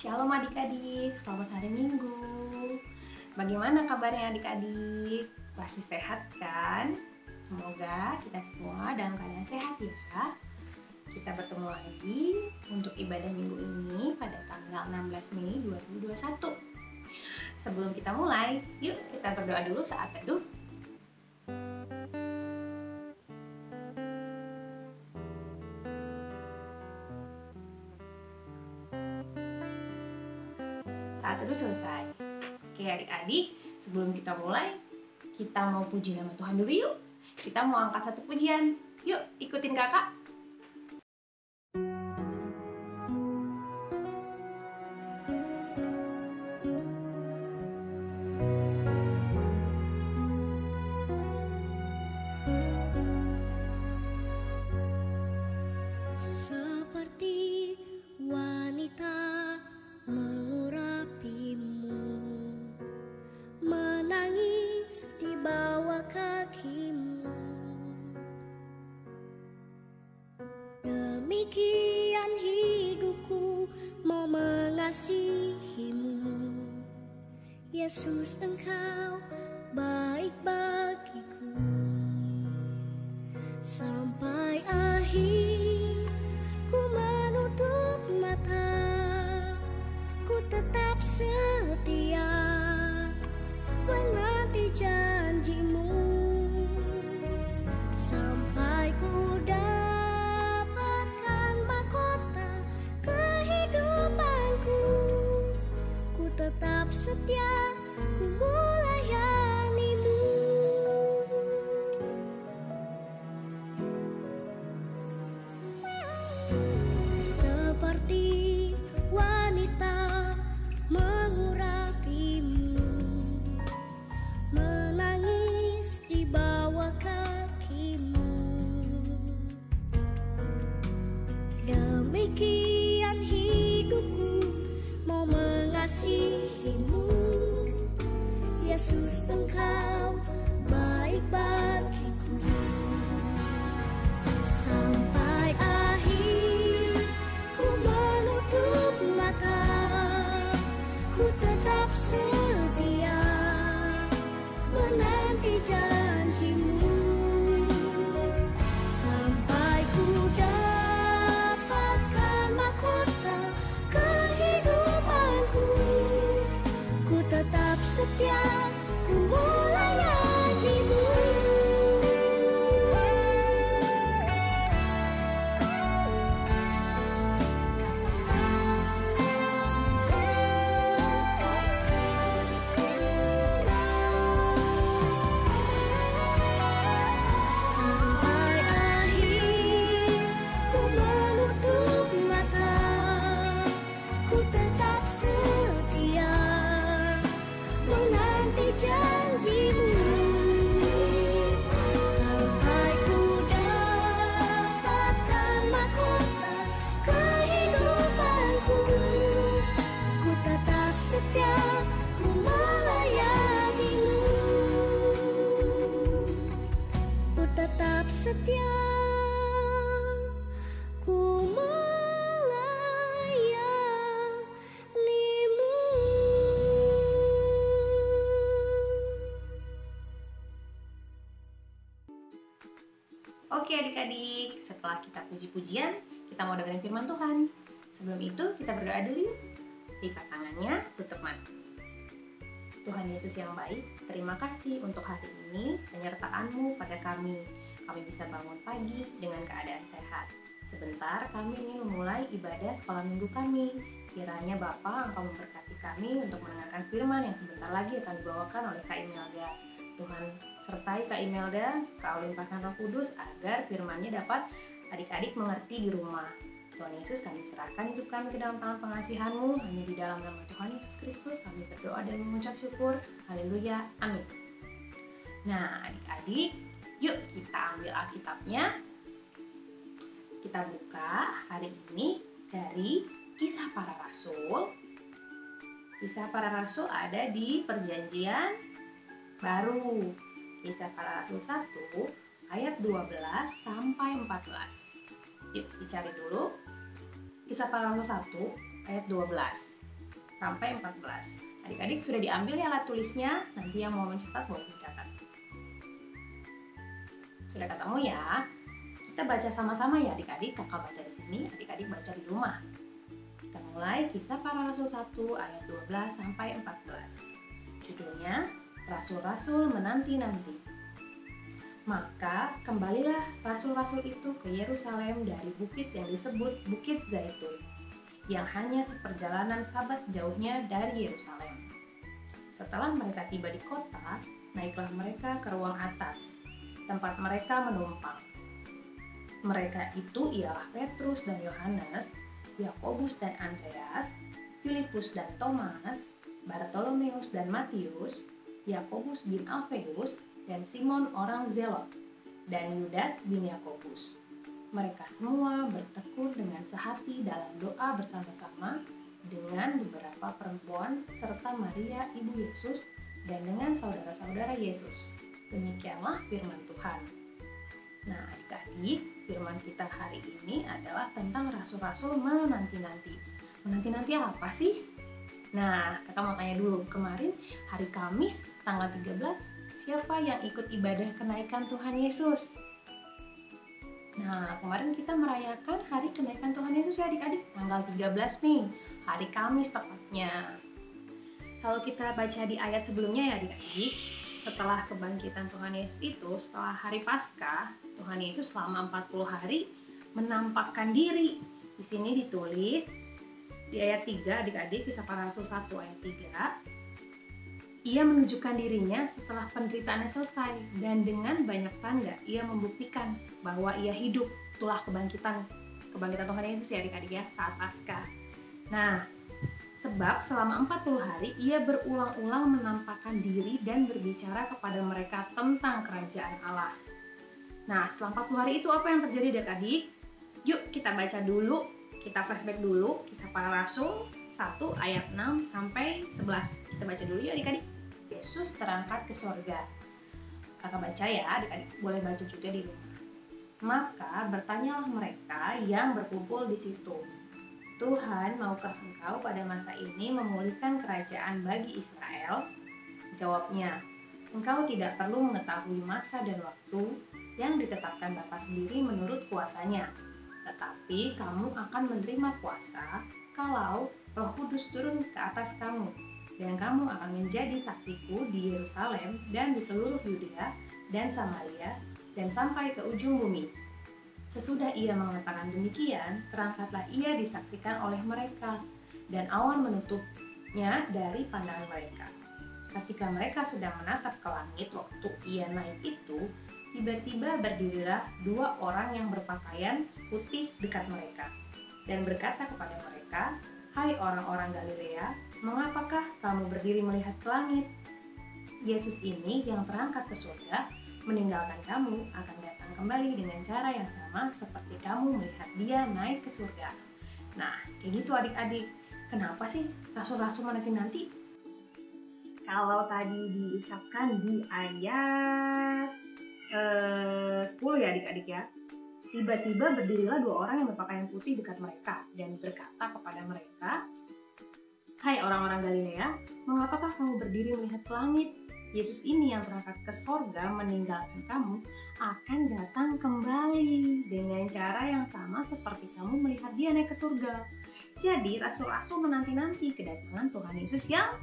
Shalom adik-adik, selamat hari Minggu. Bagaimana kabarnya adik-adik? Pasti sehat kan? Semoga kita semua dalam keadaan sehat ya. Kita bertemu lagi untuk ibadah minggu ini pada tanggal 16 Mei 2021. Sebelum kita mulai, yuk kita berdoa dulu saat teduh. Saat teduh selesai. Oke adik-adik, sebelum kita mulai, kita mau puji nama Tuhan dulu yuk. Kita mau angkat satu pujian. Yuk, ikutin kakak. Demikian hidupku mau mengasihimu, Yesus, Engkau baik bagiku. Sampai akhir ku menutup mata, ku tetap setia menanti janjimu. Sampai ku tetap setia, ku melayanimu. Seperti wanita mengurapimu, menangis di bawah kakimu. Demikian hidupku mau mengasihimu, Yesus, Engkau baik bagiku. Sampai akhir ku menutup mata, ku tetap setia menanti janjimu. Sampai ku dapatkan mahkota kehidupanku, ku tetap setia, ku melayanimu. Sampai akhir ku menutup mata, ku tetap setia menanti janjimu. Sampai ku dapatkan mahkota kehidupanku, ku tetap setia, ku melayanimu. Ku tetap setia, ku melayanimu. Oke adik-adik, setelah kita puji-pujian, kita mau dengerin firman Tuhan. Sebelum itu, kita berdoa dulu yuk. Ikat tangannya, tutup mata. Tuhan Yesus yang baik, terima kasih untuk hari ini, penyertaan-Mu pada kami. Kami bisa bangun pagi dengan keadaan sehat. Sebentar kami ingin memulai ibadah sekolah minggu kami. Kiranya Bapa Engkau memberkati kami untuk mendengarkan firman yang sebentar lagi akan dibawakan oleh Kak Imelda. Tuhan sertai Kak Imelda, Kau limpahkan Roh Kudus agar firman-Nya dapat adik-adik mengerti di rumah. Tuhan Yesus, kami serahkan hidup kami ke dalam tangan pengasihan-Mu. Hanya di dalam nama Tuhan Yesus Kristus kami berdoa dan mengucap syukur. Haleluya, amin. Nah adik-adik, yuk kita ambil Alkitabnya. Kita buka hari ini dari Kisah Para Rasul. Kisah Para Rasul ada di Perjanjian Baru. Kisah Para Rasul 1 ayat 12 sampai 14. Yuk dicari dulu. Kisah Para Rasul 1 ayat 12. sampai 14. Adik-adik sudah diambil ya alat tulisnya, nanti yang mau mencatat boleh mencatat. Sudah ketemu ya? Kita baca sama-sama ya adik-adik, kakak baca di sini, adik-adik baca di rumah. Kita mulai Kisah Para Rasul 1 ayat 12 sampai 14. Judulnya, Rasul-Rasul Menanti-nanti. Maka kembalilah rasul-rasul itu ke Yerusalem dari bukit yang disebut Bukit Zaitun, yang hanya seperjalanan sabat jauhnya dari Yerusalem. Setelah mereka tiba di kota, naiklah mereka ke ruang atas, tempat mereka menumpang. Mereka itu ialah Petrus dan Yohanes, Yakobus dan Andreas, Filipus dan Thomas, Bartolomeus dan Matius, Yakobus bin Alfeus, dan Simon orang Zelot, dan Yudas bin Yakobus. Mereka semua bertekun dengan sehati dalam doa bersama-sama dengan beberapa perempuan serta Maria ibu Yesus dan dengan saudara-saudara Yesus. Demikianlah firman Tuhan. Nah adik-adik, firman kita hari ini adalah tentang rasul-rasul menanti-nanti. Menanti-nanti apa sih? Nah, kakak mau tanya dulu, kemarin hari Kamis tanggal 13, siapa yang ikut ibadah kenaikan Tuhan Yesus? Nah, kemarin kita merayakan hari kenaikan Tuhan Yesus ya adik-adik, tanggal 13 nih, hari Kamis tepatnya. Kalau kita baca di ayat sebelumnya ya adik-adik, setelah kebangkitan Tuhan Yesus itu, setelah hari Paskah, Tuhan Yesus selama 40 hari menampakkan diri. Di sini ditulis di ayat 3, adik-adik, Kisah Para Rasul 1 ayat 3, ia menunjukkan dirinya setelah penderitaannya selesai, dan dengan banyak tanda ia membuktikan bahwa ia hidup. Itulah kebangkitan Tuhan Yesus ya adik-adik ya, saat Paskah. Nah, sebab selama 40 hari ia berulang-ulang menampakkan diri dan berbicara kepada mereka tentang kerajaan Allah. Nah, setelah 40 hari itu apa yang terjadi adik-adik? Yuk kita baca dulu, kita flashback dulu Kisah Para Rasul 1 ayat 6 sampai 11. Kita baca dulu yuk adik-adik. Yesus terangkat ke sorga. Kakak baca ya, adik-adik boleh baca juga di rumah. Maka bertanyalah mereka yang berkumpul di situ, Tuhan, maukah engkau pada masa ini memulihkan kerajaan bagi Israel? Jawabnya, engkau tidak perlu mengetahui masa dan waktu yang ditetapkan Bapa sendiri menurut kuasanya. Tetapi kamu akan menerima kuasa kalau Roh Kudus turun ke atas kamu, dan kamu akan menjadi saksiku di Yerusalem dan di seluruh Yudea dan Samaria dan sampai ke ujung bumi. Sesudah ia mengatakan demikian, terangkatlah ia disaksikan oleh mereka, dan awan menutupnya dari pandangan mereka. Ketika mereka sedang menatap ke langit waktu ia naik itu, tiba-tiba berdirilah dua orang yang berpakaian putih dekat mereka, dan berkata kepada mereka, hai orang-orang Galilea, mengapakah kamu berdiri melihat ke langit? Yesus ini yang terangkat ke surga, meninggalkan kamu, akan datang kembali dengan cara yang sama seperti kamu melihat dia naik ke surga. Nah, kayak gitu adik-adik. Kenapa sih rasul-rasul menanti-nanti? Kalau tadi diucapkan di ayat 10 ya adik-adik ya. Tiba-tiba berdirilah dua orang yang berpakaian putih dekat mereka dan berkata kepada mereka, hai orang-orang Galilea, mengapakah kamu berdiri melihat ke langit? Yesus ini yang terangkat ke sorga meninggalkan kamu akan datang kembali dengan cara yang sama seperti kamu melihat dia naik ke surga. Jadi rasul-rasul menanti-nanti kedatangan Tuhan Yesus yang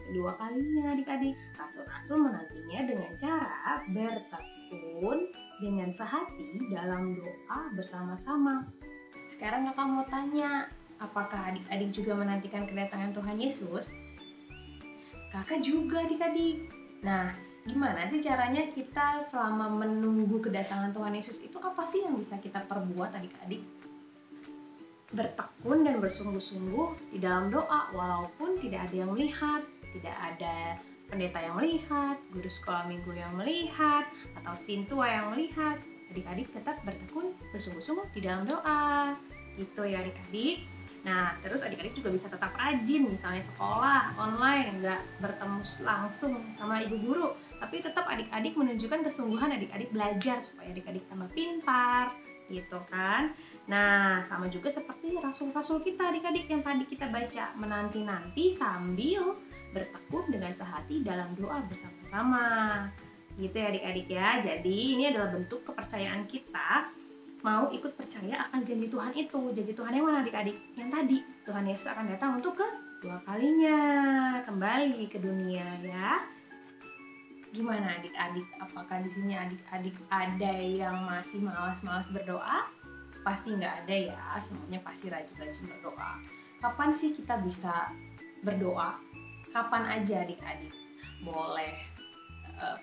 kedua kalinya adik-adik. Rasul-rasul menantinya dengan cara bertekun dengan sehati dalam doa bersama-sama. Sekarang kakak mau tanya, apakah adik-adik juga menantikan kedatangan Tuhan Yesus? Kakak juga adik-adik. Nah, gimana sih caranya kita selama menunggu kedatangan Tuhan Yesus itu apa sih yang bisa kita perbuat adik-adik? Bertekun dan bersungguh-sungguh di dalam doa walaupun tidak ada yang melihat, tidak ada pendeta yang melihat, guru sekolah minggu yang melihat, atau sintua yang melihat. Adik-adik tetap bertekun, bersungguh-sungguh di dalam doa. Gitu ya adik-adik. Nah, terus adik-adik juga bisa tetap rajin, misalnya sekolah online, nggak bertemu langsung sama ibu guru, tapi tetap adik-adik menunjukkan kesungguhan adik-adik belajar supaya adik-adik tambah pintar, gitu kan. Nah, sama juga seperti rasul-rasul kita adik-adik yang tadi kita baca, menanti-nanti sambil bertekun dengan sehati dalam doa bersama-sama. Gitu ya adik-adik ya. Jadi ini adalah bentuk kepercayaan kita mau ikut percaya akan janji Tuhan itu. Janji Tuhan yang mana adik-adik? Yang tadi, Tuhan Yesus akan datang untuk kedua kalinya kembali ke dunia ya. Gimana adik-adik? Apakah di sini adik-adik ada yang masih malas-malas berdoa? Pasti nggak ada ya, semuanya pasti rajin-rajin berdoa. Kapan sih kita bisa berdoa? Kapan aja adik-adik? Boleh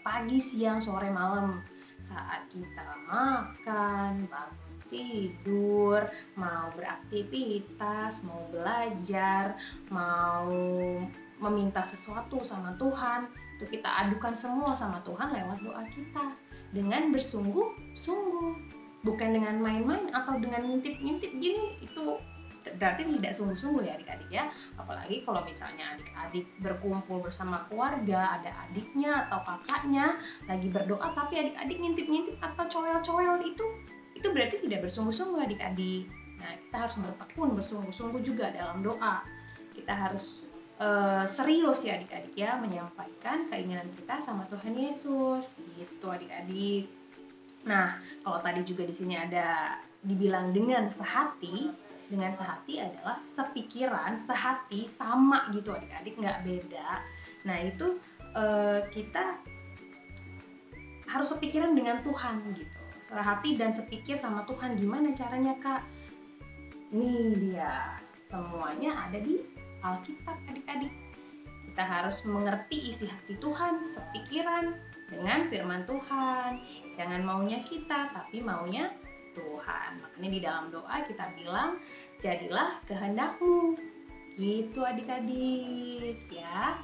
pagi, siang, sore, malam. Saat kita makan, bangun tidur, mau beraktivitas, mau belajar, mau meminta sesuatu sama Tuhan, itu kita adukan semua sama Tuhan lewat doa kita dengan bersungguh-sungguh, bukan dengan main-main atau dengan ngintip-ngintip gini. Itu berarti tidak sungguh-sungguh ya adik-adik ya. Apalagi kalau misalnya adik-adik berkumpul bersama keluarga, ada adiknya atau kakaknya lagi berdoa tapi adik-adik ngintip-ngintip atau coel-coel, itu berarti tidak bersungguh-sungguh adik-adik. Nah, kita harus bertekun bersungguh-sungguh juga dalam doa. Kita harus serius ya adik-adik ya, menyampaikan keinginan kita sama Tuhan Yesus gitu adik-adik. Nah, kalau tadi juga di sini ada dibilang dengan sehati adalah sepikiran, sehati, sama gitu adik-adik, nggak beda. Nah itu kita harus sepikiran dengan Tuhan gitu, sehati dan sepikir sama Tuhan. Gimana caranya Kak? Ini dia, semuanya ada di Alkitab adik-adik. Kita harus mengerti isi hati Tuhan, sepikiran dengan firman Tuhan. Jangan maunya kita, tapi maunya Tuhan. Makanya di dalam doa kita bilang, jadilah kehendak-Mu. Gitu adik-adik ya.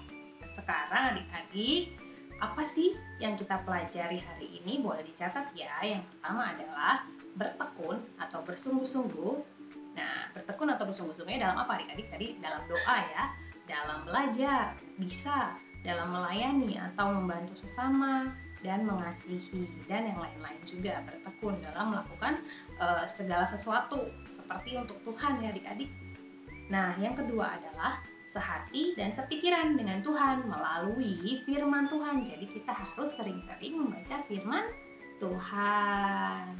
Sekarang adik-adik, apa sih yang kita pelajari hari ini? Boleh dicatat ya. Yang pertama adalah bertekun atau bersungguh-sungguh. Nah, bertekun atau bersungguh-sungguhnya dalam apa adik-adik? Tadi dalam doa ya, dalam belajar, bisa dalam melayani atau membantu sesama, dan mengasihi, dan yang lain-lain juga. Bertekun dalam melakukan segala sesuatu seperti untuk Tuhan ya adik-adik. Nah, yang kedua adalah sehati dan sepikiran dengan Tuhan melalui firman Tuhan. Jadi kita harus sering-sering membaca firman Tuhan.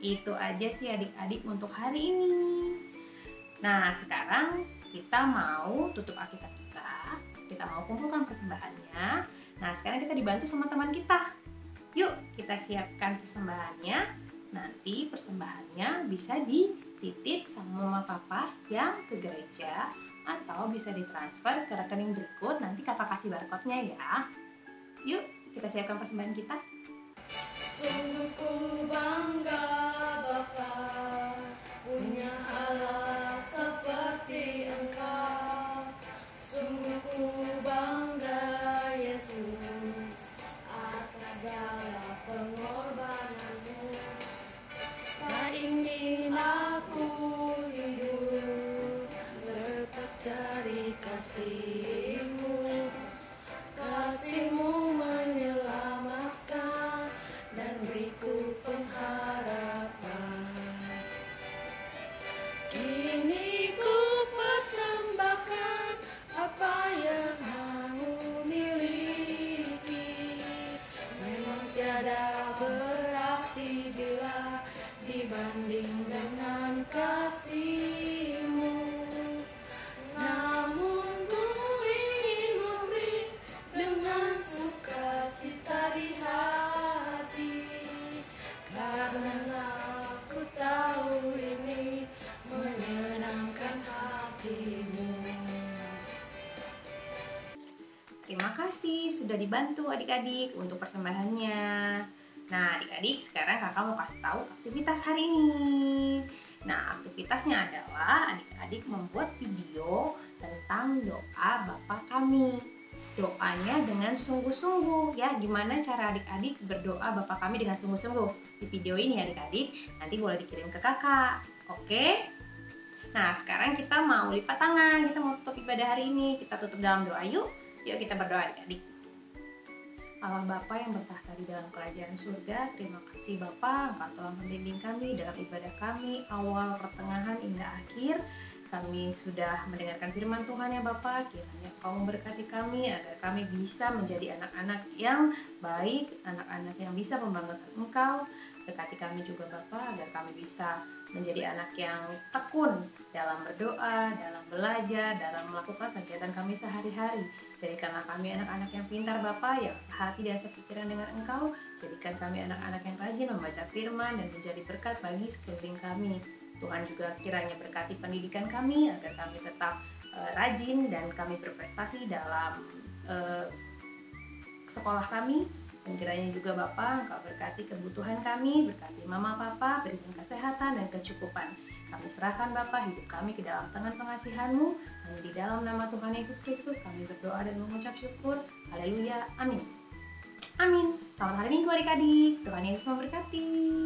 Itu aja sih adik-adik untuk hari ini. Nah, sekarang kita mau tutup Alkitab kita mau kumpulkan persembahannya. Nah, sekarang kita dibantu sama teman kita. Yuk, kita siapkan persembahannya. Nanti persembahannya bisa dititip sama mama papa yang ke gereja, atau bisa ditransfer ke rekening berikut. Nanti kakak kasih barcode-nya ya. Yuk, kita siapkan persembahan kita. Sungguh ku bangga Bapa, punya Allah seperti Engkau. Sungguh ku bangga Yesus, atas segala pengorbananmu. Tak ingin aku hidup lepas dari kasih-Mu. Kasih-Mu menyelamatkan dan beriku pengharapan. Kini ku persembahkan apa yang Aku miliki. Memang tiada berarti bila dibanding dengan kasih-Mu. Namun ku ingin memberi dengan sukacita di hati, karena aku tahu ini menyenangkan hati-Mu. Terima kasih sudah dibantu adik-adik untuk persembahannya. Nah adik-adik, sekarang kakak mau kasih tahu aktivitas hari ini. Nah aktivitasnya adalah adik-adik membuat video tentang doa Bapa kami. Doanya dengan sungguh-sungguh ya. Gimana cara adik-adik berdoa Bapa kami dengan sungguh-sungguh? Di video ini adik-adik, nanti boleh dikirim ke kakak. Oke? Nah sekarang kita mau lipat tangan, kita mau tutup ibadah hari ini. Kita tutup dalam doa yuk. Yuk kita berdoa adik-adik. Allah Bapa yang bertahta di dalam kerajaan surga, terima kasih Bapa, Engkau telah membimbing kami dalam ibadah kami, awal, pertengahan, hingga akhir. Kami sudah mendengarkan firman Tuhan ya Bapa, kiranya Engkau memberkati kami agar kami bisa menjadi anak-anak yang baik, anak-anak yang bisa membanggakan Engkau. Berkati kami juga Bapa, agar kami bisa menjadi anak yang tekun dalam berdoa, dalam belajar, dalam melakukan kegiatan kami sehari-hari. Jadikanlah kami anak-anak yang pintar Bapa, yang sehati dan sepikiran dengan Engkau. Jadikan kami anak-anak yang rajin membaca firman dan menjadi berkat bagi sekeliling kami. Tuhan juga kiranya berkati pendidikan kami agar kami tetap rajin dan kami berprestasi dalam sekolah kami. Dan kiranya juga Bapa, Engkau berkati kebutuhan kami, berkati Mama Papa, berikan kesehatan dan kecukupan. Kami serahkan Bapa hidup kami ke dalam tangan pengasihan-Mu. Hanya di dalam nama Tuhan Yesus Kristus kami berdoa dan mengucap syukur. Haleluya, amin. Amin. Selamat hari Minggu adik-adik. Tuhan Yesus memberkati.